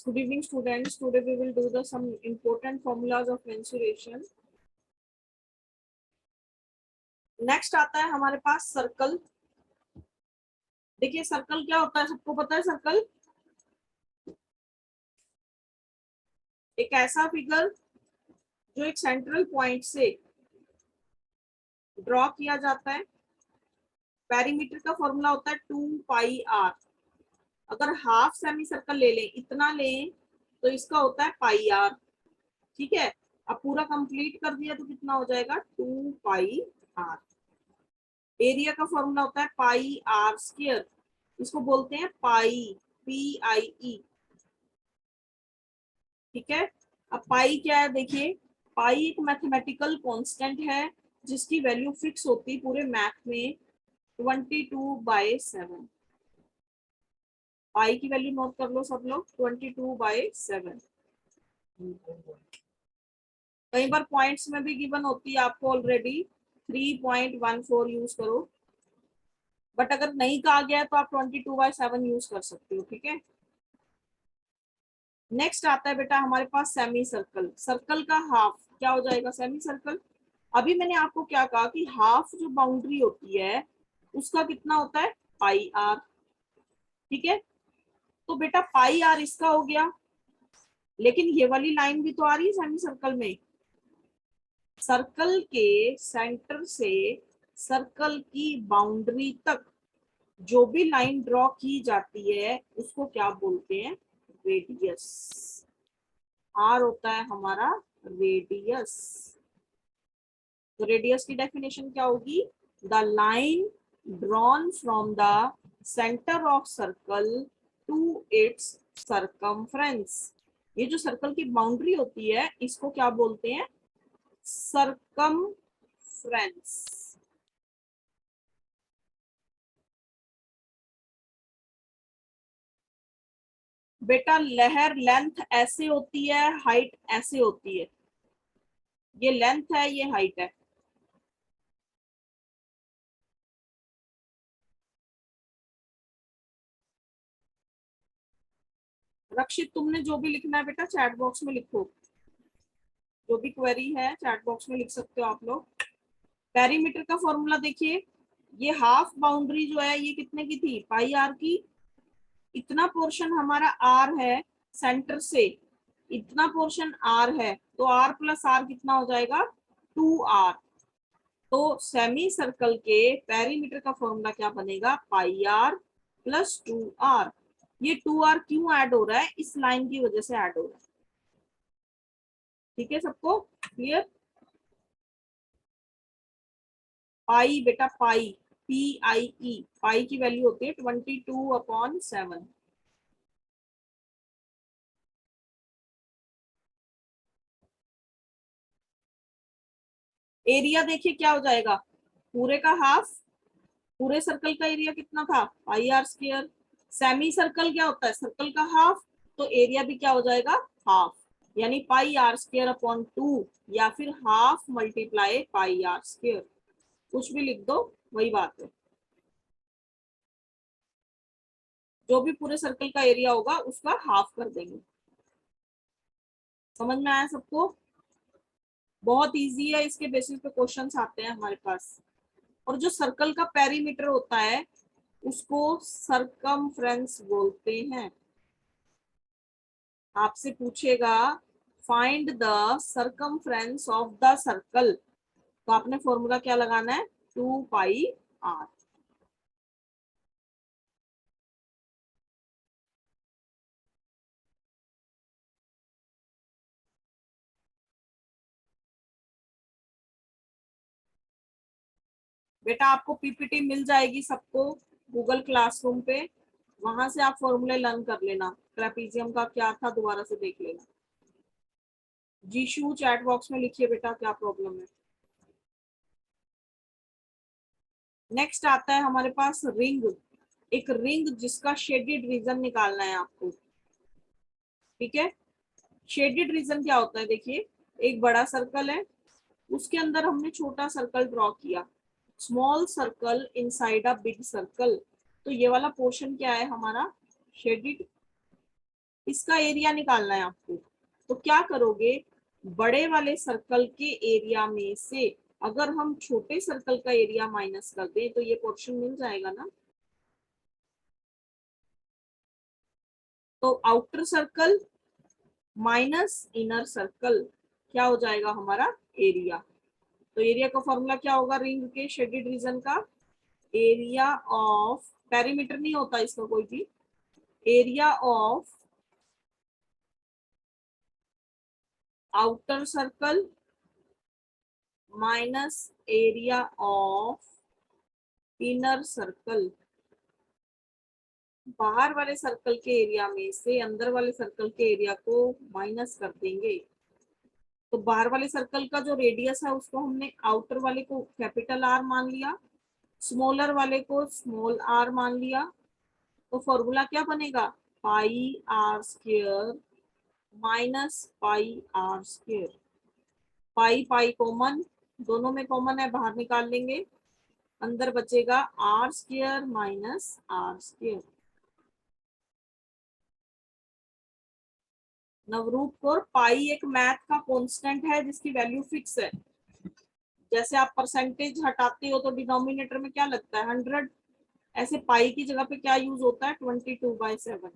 Yes, good evening students. Today we will do some important formulas of mensuration. Next आता है हमारे पास circle. देखिए circle क्या होता है, सबको पता है। सर्कल एक ऐसा फिगर जो एक सेंट्रल पॉइंट से ड्रॉ किया जाता है। पेरीमीटर का फॉर्मूला होता है 2πr। अगर हाफ सेमी सर्कल ले लें, इतना लें, तो इसका होता है πr। ठीक है, अब पूरा कंप्लीट कर दिया तो कितना हो जाएगा 2πr। एरिया का फॉर्मूला होता है πr²। इसको बोलते हैं पाई, PIE। ठीक है, अब पाई क्या है देखिए, पाई एक मैथमेटिकल कांस्टेंट है जिसकी वैल्यू फिक्स होती है पूरे मैथ में 22/7। पाई की वैल्यू नोट कर लो सब लोग, 22/7। कई बार पॉइंट्स में भी गिवन होती है आपको ऑलरेडी 3.14 यूज करो, बट अगर नहीं कहा गया तो आप 22/7 यूज कर सकते हो। ठीक है, नेक्स्ट आता है बेटा हमारे पास सेमी सर्कल। सर्कल का हाफ क्या हो जाएगा, सेमी सर्कल। अभी मैंने आपको क्या कहा कि हाफ जो बाउंड्री होती है उसका कितना होता है πr। ठीक है, तो बेटा πr इसका हो गया, लेकिन ये वाली लाइन भी तो आ रही है सेमी सर्कल में। सर्कल के सेंटर से सर्कल की बाउंड्री तक जो भी लाइन ड्रॉ की जाती है उसको क्या बोलते हैं, रेडियस। आर होता है हमारा रेडियस। तो रेडियस की डेफिनेशन क्या होगी, the line drawn from the centre of circle to its circumference. ये जो सर्कल की बाउंड्री होती है इसको क्या बोलते हैं, सर्कमफ्रेंस। बेटा लहर लेंथ ऐसे होती है, हाइट ऐसे होती है। ये लेंथ है, ये हाइट है। रक्षित तुमने जो भी लिखना है बेटा चैट बॉक्स में लिखो, जो भी क्वेरी है चैट बॉक्स में लिख सकते हो आप लोग। पेरीमीटर का फॉर्मूला देखिए, ये हाफ बाउंड्री जो है ये कितने की थी, πr की। इतना पोर्शन हमारा r है सेंटर से, इतना पोर्शन r है, तो r प्लस r कितना हो जाएगा 2r। तो सेमी सर्कल के पेरीमीटर का फॉर्मूला क्या बनेगा, πr प्लस 2r। ये 2r क्यों ऐड हो रहा है, इस लाइन की वजह से ऐड हो रहा है। ठीक है, सबको क्लियर। पाई बेटा पाई, PIE, पाई की वैल्यू होती है 22/7। एरिया देखिए क्या हो जाएगा, पूरे का हाफ। पूरे सर्कल का एरिया कितना था, πr²। सेमी सर्कल क्या होता है, सर्कल का हाफ, तो एरिया भी क्या हो जाएगा, हाफ, यानी πr²/2 या फिर हाफ मल्टीप्लाई πr²। कुछ भी लिख दो, वही बात है। जो भी पूरे सर्कल का एरिया होगा उसका हाफ कर देंगे। समझ में आया सबको, बहुत इजी है, इसके बेसिस पे क्वेश्चंस आते हैं हमारे पास। और जो सर्कल का पेरीमीटर होता है उसको सर्कमफ्रेंस बोलते हैं। आपसे पूछेगा find the circumference of the circle, तो आपने फॉर्मूला क्या लगाना है, 2πr। बेटा आपको पीपीटी मिल जाएगी सबको गूगल क्लासरूम पे, वहां से आप फॉर्मूले लर्न कर लेना। ट्रेपीजियम का क्या था दोबारा से देख लेना। जीशू चैट बॉक्स में लिखिए बेटा क्या प्रॉब्लम है। नेक्स्ट आता है हमारे पास रिंग। एक रिंग जिसका शेडेड रीजन निकालना है आपको। ठीक है, शेडेड रीजन क्या होता है, देखिए एक बड़ा सर्कल है, उसके अंदर हमने छोटा सर्कल ड्रॉ किया, small circle inside a big circle. तो ये वाला पोर्शन क्या है हमारा, शेडेड इसका एरिया निकालना है आपको। तो क्या करोगे, बड़े वाले सर्कल के एरिया में से अगर हम छोटे सर्कल का एरिया माइनस कर दें तो ये पोर्शन मिल जाएगा ना। तो outer circle minus inner circle क्या हो जाएगा हमारा एरिया। तो एरिया का फॉर्मूला क्या होगा रिंग के शेडेड रीजन का, एरिया ऑफ, पेरीमीटर नहीं होता इसका कोई भी, area of outer circle minus area of inner circle. बाहर वाले सर्कल के एरिया में से अंदर वाले सर्कल के एरिया को माइनस कर देंगे। तो बाहर वाले सर्कल का जो रेडियस है उसको हमने आउटर वाले को कैपिटल आर मान लिया, स्मॉलर वाले को स्मॉल आर मान लिया। तो फॉर्मूला क्या बनेगा, pi R square minus pi R square. Pi pi common, दोनों में कॉमन है, बाहर निकाल लेंगे, अंदर बचेगा R square minus R square. Navroop Kaur, pi एक मैथ का कांस्टेंट है जिसकी वैल्यू फिक्स है। जैसे आप परसेंटेज हटाते हो तो डिनोमिनेटर में क्या लगता है 100, ऐसे पाई की जगह पे क्या यूज होता है 22/7।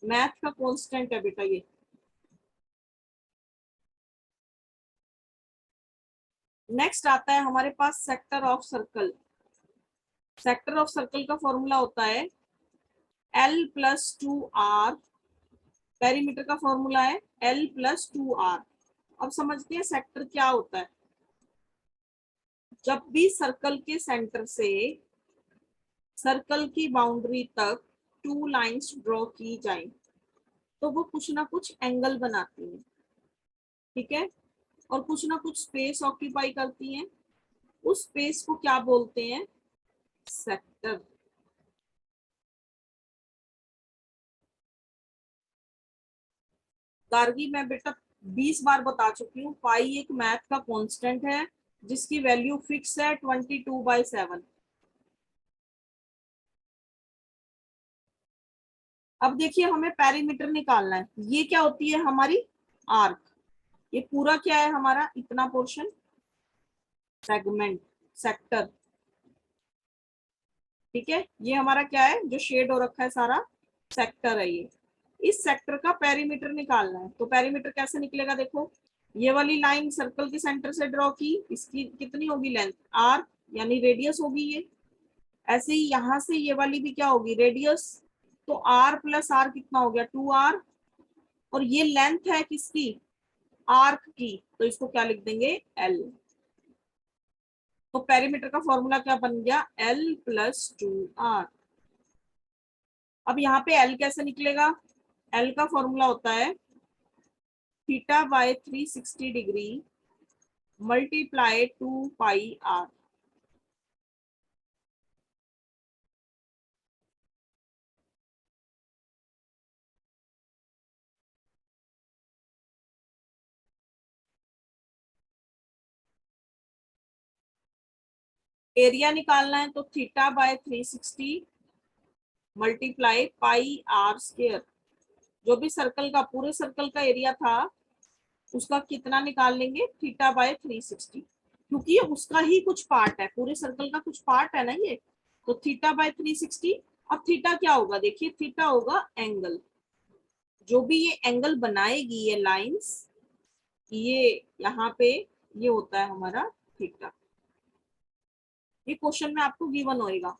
मैथ का कांस्टेंट है बेटा ये। नेक्स्ट आता है हमारे पास sector of circle. Sector of circle का फॉर्मूला होता है L+2R। पेरीमीटर का फॉर्मूला है L+2R। अब समझते हैं सेक्टर क्या होता है। जब भी सर्कल के सेंटर से सर्कल की बाउंड्री तक 2 लाइंस ड्रॉ की जाए तो वो कुछ ना कुछ एंगल बनाती हैं, ठीक है, और कुछ ना कुछ स्पेस ऑक्यूपाई करती हैं। उस स्पेस को क्या बोलते हैं, सेक्टर। गार्गी मैं बेटा 20 बार बता चुकी हूँ, पाई एक मैथ का कांस्टेंट है जिसकी वैल्यू फिक्स है 22/7। अब देखिए हमें पेरीमीटर निकालना है। ये क्या होती है हमारी आर्क, ये पूरा क्या है हमारा इतना पोर्शन सेगमेंट, सेक्टर, ठीक है। ये हमारा क्या है जो शेड हो रखा है सारा सेक्टर है ये। इस सेक्टर का पेरीमीटर निकालना है। तो पेरीमीटर कैसे निकलेगा, देखो ये वाली लाइन सर्कल के सेंटर से ड्रॉ की, इसकी कितनी होगी लेंथ आर, यानी रेडियस होगी ये। ऐसे ही यहां से ये वाली भी क्या होगी रेडियस। तो आर प्लस आर कितना हो गया 2R। और ये लेंथ है किसकी, आर्क की, तो इसको क्या लिख देंगे L। तो पेरीमीटर का फॉर्मूला क्या बन गया L+2R। अब यहाँ पे L कैसे निकलेगा, L का फॉर्मूला होता है θ/360 मल्टीप्लाई 2πr। एरिया निकालना है तो θ/360 मल्टीप्लाई πr²। जो भी सर्कल का, पूरे सर्कल का एरिया था उसका कितना निकाल लेंगे θ/360, क्योंकि ये उसका ही कुछ पार्ट है, पूरे सर्कल का कुछ पार्ट है ना ये। तो θ/360। अब थीटा क्या होगा, देखिए थीटा होगा एंगल, जो भी ये एंगल बनाएगी ये लाइंस, ये यहाँ पे ये होता है हमारा थीटा। ये क्वेश्चन में आपको गिवन होएगा।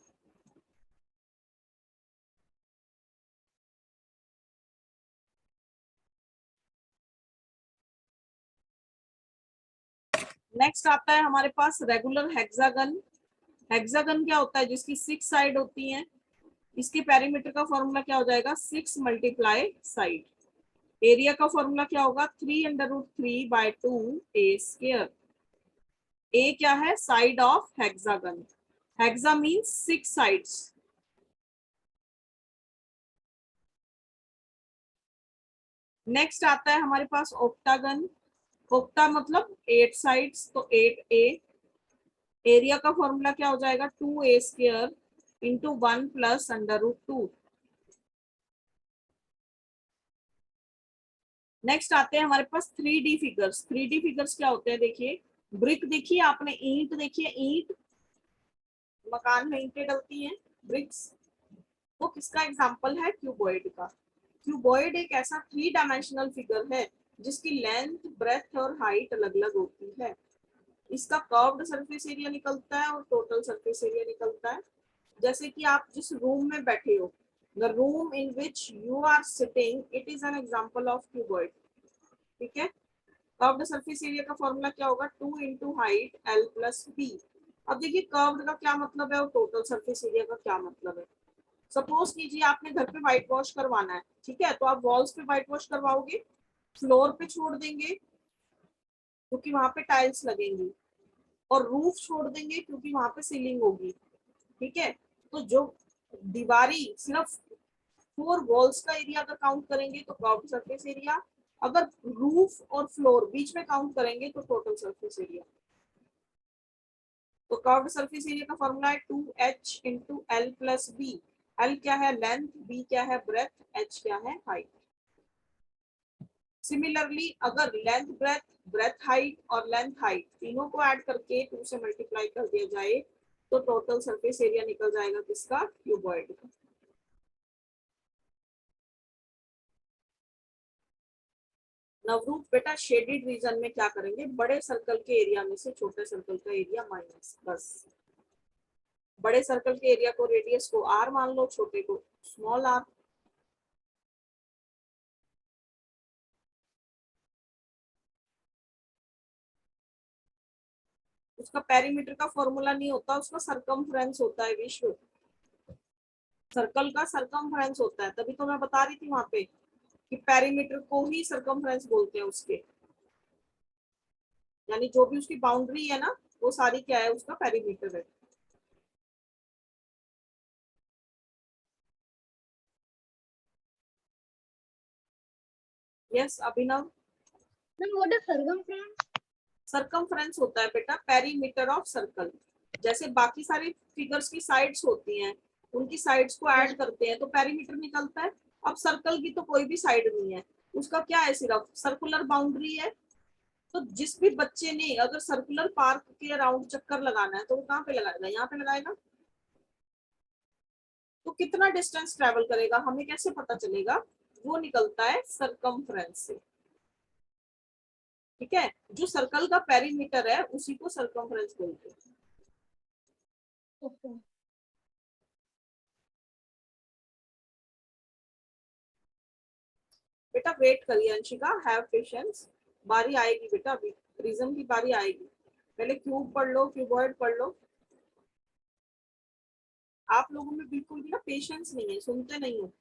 नेक्स्ट आता है हमारे पास रेगुलर हेक्सागन। हेक्सागन क्या होता है, जिसकी 6 साइड होती हैं। इसके पेरीमीटर का फॉर्मूला क्या हो जाएगा 6 मल्टीप्लाई साइड। एरिया का फॉर्मूला क्या होगा 3√3/2 A²। ए क्या है, side of hexagon. Hexa means 6 sides. Next आता है हमारे पास ऑक्टागन। ऑक्टा मतलब 8 साइड्स, तो 8A। एरिया का फॉर्मूला क्या हो जाएगा 2A² इंटू 1 + √2। नेक्स्ट आते हैं हमारे पास 3D फिगर्स। 3D फिगर्स क्या होते हैं, देखिए ब्रिक देखिए आपने, ईंट देखिए, ईंट मकान में ईंटें डलती हैं, ब्रिक्स। वो किसका एग्जाम्पल है, क्यूबॉइड का। क्यूबॉइड एक ऐसा 3 डायमेंशनल फिगर है जिसकी लेंथ, ब्रेथ और हाइट अलग अलग होती है। इसका कर्व्ड सरफेस एरिया निकलता है और टोटल सरफेस एरिया निकलता है। जैसे कि आप जिस रूम में बैठे हो, the room in which you are sitting, it is an example of cuboid. ठीक है। कर्व्ड सरफेस एरिया का फॉर्मूला क्या होगा, 2 into height L plus B. अब देखिए कर्व्ड का क्या मतलब है और टोटल सरफेस एरिया का क्या मतलब है। सपोज कीजिए आपने घर पे व्हाइट वॉश करवाना है, ठीक है, तो आप वॉल्स पे व्हाइट वॉश करवाओगे, फ्लोर पे छोड़ देंगे क्योंकि वहां पे टाइल्स लगेंगी, और रूफ छोड़ देंगे क्योंकि वहां पे सीलिंग होगी। ठीक है। तो जो दीवारी सिर्फ 4 वॉल्स का एरिया अगर काउंट करेंगे तो कर्व्ड सरफेस एरिया, अगर रूफ और फ्लोर बीच में काउंट करेंगे तो टोटल सरफेस एरिया। तो कर्व्ड सरफेस एरिया का फॉर्मूला है 2h into L plus B. L क्या है, लेंथ, बी क्या है, ब्रेथ, एच क्या है, हाइट। सिमिलरली अगर लेंथ ब्रेथ, ब्रेथ हाइट और लेंथ हाइट तीनों को ऐड करके 2 से मल्टीप्लाई कर दिया जाए तो टोटल सरफेस एरिया निकल जाएगा किसका, क्यूबॉइड का। नवरूप बेटा शेडेड रीजन में क्या करेंगे, बड़े सर्कल के एरिया में से छोटे सर्कल का एरिया माइनस, बस। बड़े सर्कल के एरिया को, रेडियस को आर मान लो, छोटे को स्मॉल आर। उसका पेरीमीटर का फॉर्मूला नहीं होता, उसका सरकमफ्रेंस होता है विश्व। सर्कल का सरकमफ्रेंस होता है, तभी तो मैं बता रही थी वहां पे कि पेरीमीटर को ही सरकमफ्रेंस बोलते हैं उसके। यानी जो भी उसकी बाउंड्री है ना, वो सारी क्या है, उसका पेरीमीटर है। Yes Abhinav. Ma'am what is circumference? Circumference होता है बेटा पेरीमीटर ऑफ सर्कल। जैसे बाकी सारी फिगर्स की साइड्स होती हैं, उनकी साइड्स को ऐड करते हैं तो पेरीमीटर निकलता है। अब सर्कल की तो कोई भी साइड नहीं है, उसका क्या है, सिर्फ सर्कुलर बाउंड्री है। तो जिस भी बच्चे ने अगर सर्कुलर पार्क के अराउंड चक्कर लगाना है तो वो कहाँ पे लगाएगा, यहाँ पे लगाएगा। तो कितना डिस्टेंस ट्रेवल करेगा हमें कैसे पता चलेगा, वो निकलता है सरकमफ्रेंस से। ठीक है। जो सर्कल का पेरीमीटर है उसी को सरकमफ्रेंस बोलते हैं। ओके। बेटा वेट करिए अंशिका, हैव पेशेंस, बारी आएगी बेटा, अभी प्रिज्म की बारी आएगी। पहले क्यूब पढ़ लो, क्यूबॉइड पढ़ लो। आप लोगों में बिल्कुल भी ना पेशेंस नहीं है, सुनते नहीं हो।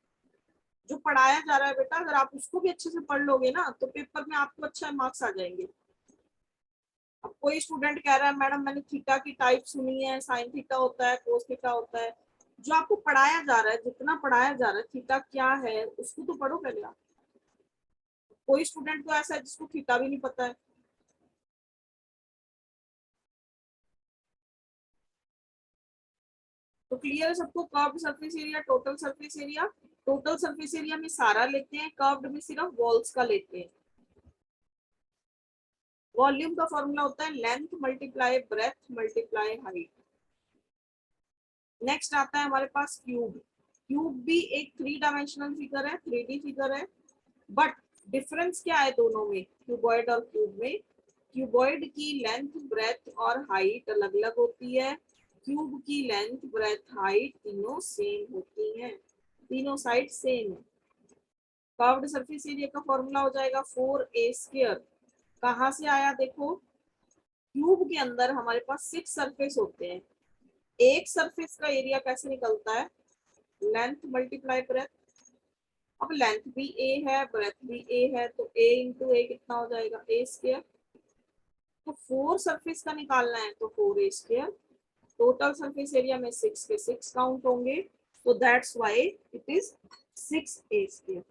जो पढ़ाया जा रहा है बेटा, अगर आप उसको भी अच्छे से पढ़ लोगे ना तो पेपर में आपको अच्छा मार्क्स आ जाएंगे। अब कोई स्टूडेंट कह रहा है मैडम मैंने थीटा की टाइप सुनी है, साइन थीटा होता है, कोस थीटा होता है। जो आपको पढ़ाया जा रहा है, जितना पढ़ाया जा रहा है, थीटा क्या है उसको तो पढ़ो पहले आप। कोई स्टूडेंट तो ऐसा है जिसको थीटा भी नहीं पता है। तो क्लियर है सबको, curved surface area, total surface area. Total surface area में सारा लेते हैं, कर्व्ड में सिर्फ वॉल्स का लेते हैं। वॉल्यूम का फॉर्मूला होता है length multiply breath multiply height. Next आता है हमारे पास क्यूब। क्यूब भी एक 3 डायमेंशनल फिगर है, 3D फिगर है। बट डिफरेंस क्या है दोनों में, क्यूबॉइड और क्यूब में, क्यूबॉइड की लेंथ ब्रेथ और हाइट अलग अलग होती है। क्यूब की लेंथ ब्रेथ हाइट तीनों सेम होती हैं, तीनों साइड सेम है। कर्व्ड सरफेस एरिया का फॉर्मूला हो जाएगा 4a²। कहाँ से आया देखो, क्यूब के अंदर हमारे पास 6 सरफेस होते हैं। एक सरफेस का एरिया कैसे निकलता है, लेंथ मल्टीप्लाई ब्रेथ। अब लेंथ भी ए है, ब्रेथ भी ए है, तो ए इंटू ए कितना हो जाएगा, a²। तो 4 सरफेस का निकालना है तो 4a²। टोटल सरफेस एरिया में 6 के 6 काउंट होंगे, तो that's why it is 6a²।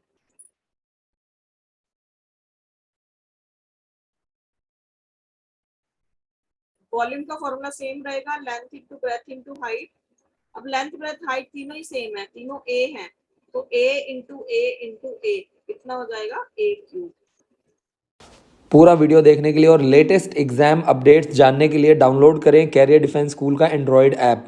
Volume का फॉर्मूला सेम रहेगा, length into breadth into height. अब लेंथ ब्रेथ हाइट तीनों ही सेम है, तीनों ए हैं, तो ए इंटू ए कितना हो जाएगा, a³ पूरा वीडियो देखने के लिए और लेटेस्ट एग्जाम अपडेट्स जानने के लिए डाउनलोड करें कैरियर डिफेंस स्कूल का एंड्रॉयड ऐप।